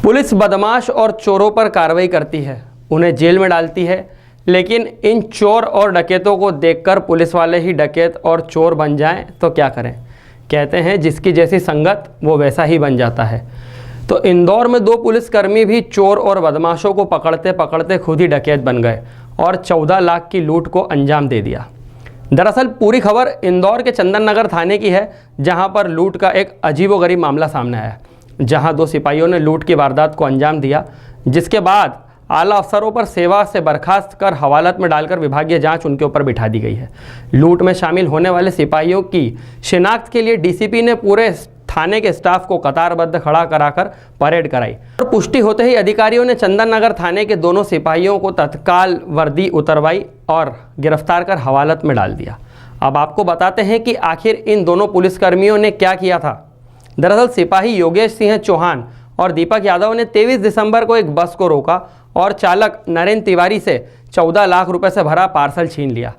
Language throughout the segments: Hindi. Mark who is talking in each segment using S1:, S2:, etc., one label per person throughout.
S1: पुलिस बदमाश और चोरों पर कार्रवाई करती है, उन्हें जेल में डालती है, लेकिन इन चोर और डकैतों को देखकर पुलिस वाले ही डकैत और चोर बन जाएं तो क्या करें। कहते हैं जिसकी जैसी संगत वो वैसा ही बन जाता है। तो इंदौर में 2 पुलिसकर्मी भी चोर और बदमाशों को पकड़ते पकड़ते खुद ही डकैत बन गए और 14 लाख की लूट को अंजाम दे दिया। दरअसल पूरी खबर इंदौर के चंदन नगर थाने की है, जहां पर लूट का एक अजीबोगरीब मामला सामने आया, जहां 2 सिपाहियों ने लूट की वारदात को अंजाम दिया, जिसके बाद आला अफसरों पर सेवा से बर्खास्त कर हवालात में डालकर विभागीय जांच उनके ऊपर बिठा दी गई है। लूट में शामिल होने वाले सिपाहियों की शिनाख्त के लिए डीसीपी ने पूरे थाने के स्टाफ को कतारबद्ध खड़ा कराकर परेड कराई और पुष्टि होते ही अधिकारियों ने चंदन नगर थाने के दोनों सिपाहियों को तत्काल वर्दी उतरवाई और गिरफ्तार कर हवालात में डाल दिया। अब आपको बताते हैं कि आखिर इन दोनों पुलिसकर्मियों ने क्या किया था। दरअसल सिपाही योगेश सिंह चौहान और दीपक यादव ने 23 दिसंबर को एक बस को रोका और चालक नरेंद्र तिवारी से 14 लाख रुपए से भरा पार्सल छीन लिया।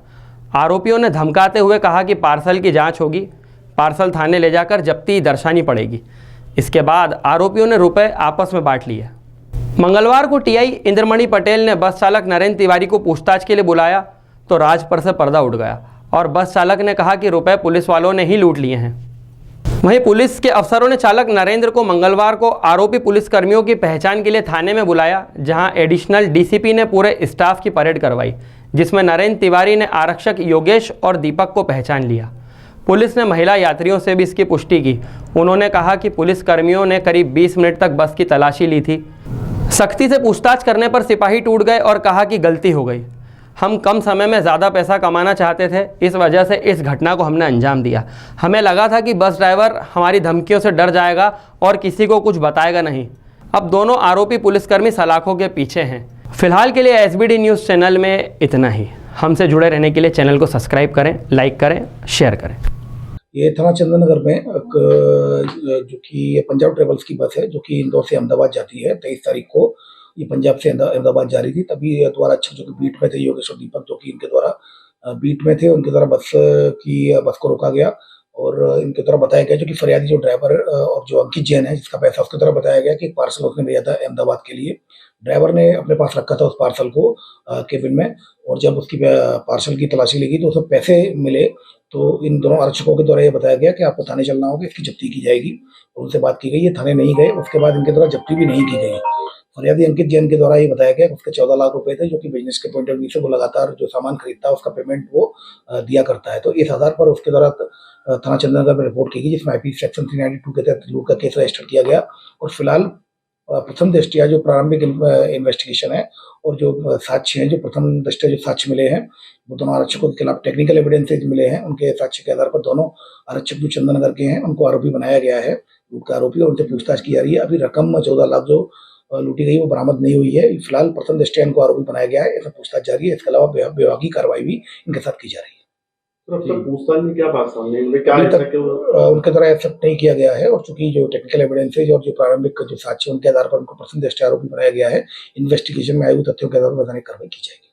S1: आरोपियों ने धमकाते हुए कहा कि पार्सल की जांच होगी, पार्सल थाने ले जाकर जब्ती दर्शानी पड़ेगी। इसके बाद आरोपियों ने रुपए आपस में बांट लिए। मंगलवार को टीआई इंद्रमणि पटेल ने बस चालक नरेंद्र तिवारी को पूछताछ के लिए बुलाया तो राज पर से पर्दा उठ गया और बस चालक ने कहा कि रुपए पुलिस वालों ने ही लूट लिए हैं। वहीं पुलिस के अफसरों ने चालक नरेंद्र को मंगलवार को आरोपी पुलिसकर्मियों की पहचान के लिए थाने में बुलाया, जहां एडिशनल डीसीपी ने पूरे स्टाफ की परेड करवाई, जिसमें नरेंद्र तिवारी ने आरक्षक योगेश और दीपक को पहचान लिया। पुलिस ने महिला यात्रियों से भी इसकी पुष्टि की। उन्होंने कहा कि पुलिसकर्मियों ने करीब 20 मिनट तक बस की तलाशी ली थी। सख्ती से पूछताछ करने पर सिपाही टूट गए और कहा कि गलती हो गई, हम कम समय में ज़्यादा पैसा कमाना चाहते थे, इस वजह से इस घटना को हमने अंजाम दिया। हमें लगा था कि बस ड्राइवर हमारी धमकियों से डर जाएगा और किसी को कुछ बताएगा नहीं। अब दोनों आरोपी पुलिसकर्मी सलाखों के पीछे हैं। फिलहाल के लिए एसबीडी न्यूज़ चैनल में इतना ही। हमसे जुड़े रहने के लिए चैनल को सब्सक्राइब करें, लाइक करें, शेयर करें।
S2: ये थाना चंदन नगर में जो कि पंजाब ट्रेवल्स की बस है, जो कि इंदौर से अहमदाबाद जाती है। 23 तारीख को ये पंजाब से अहमदाबाद जा रही थी। तभी द्वारा अच्छा जो कि बीट में थे योगेश और दीपक, जो कि इनके द्वारा बीट में थे, उनके द्वारा बस को रोका गया और इनके द्वारा बताया गया, जो कि फरियादी जो ड्राइवर और जो अंकित जैन है जिसका पैसा, उसके द्वारा बताया गया कि एक पार्सल उसने भेजा था अहमदाबाद के लिए। ड्राइवर ने अपने पास रखा था उस पार्सल को केबिन में, और जब उसकी पार्सल की तलाशी ली गई तो उसमें पैसे मिले। तो इन दोनों आरक्षकों के द्वारा ये बताया गया कि आपको थाने चलना होगा, इसकी जब्ती की जाएगी। उनसे बात की गई, ये थाने नहीं गए। उसके बाद इनके द्वारा जब्ती भी नहीं की गई। फरियादी अंकित जैन के द्वारा ये बताया गया कि उसके 14 लाख रुपए थे, जो कि बिजनेस के पॉइंट ऑफ व्यू से वो लगातार जो सामान खरीदता है उसका पेमेंट वो दिया करता है। तो इस आधार पर उसके द्वारा थाना चंदननगर में रिपोर्ट की गई, जिसमें आईपीसी सेक्शन 392 के तहत लूट का केस रजिस्टर किया गया। और फिलहाल प्रथम दृष्टया जो प्रारंभिक इन्वेस्टिगेशन है और जो साक्ष्य हैं, जो प्रथम दृष्टया जो साक्ष्य मिले हैं, वो दोनों आरक्षकों के खिलाफ टेक्निकल एविडेंसेज मिले हैं। उनके साक्ष्य के आधार पर दोनों आरक्षक जो चंदन नगर के हैं उनको आरोपी बनाया गया है, लूट का आरोपी, और उनसे पूछताछ की जा रही है। अभी रकम 14 लाख जो लूटी गई वो बरामद नहीं हुई है। फिलहाल प्रथम दृष्टया इनको आरोपी बनाया गया है, ऐसा पूछताछ जारी है। इसके अलावा विभागीय कार्रवाई भी इनके साथ की जा रही है।
S3: पूछताछ में क्या बात सामने क्या
S2: उनके द्वारा एक्सेप्ट नहीं किया गया है, और चूंकि जो टेक्निकल एविडेंसेज और जो प्रारंभिक जो साक्ष्य उनके आधार पर उनको प्रथम दृष्टया आरोपी बनाया गया है, इन्वेस्टिगेशन में आए हुए तथ्यों के आधार पर कार्रवाई की जाएगी।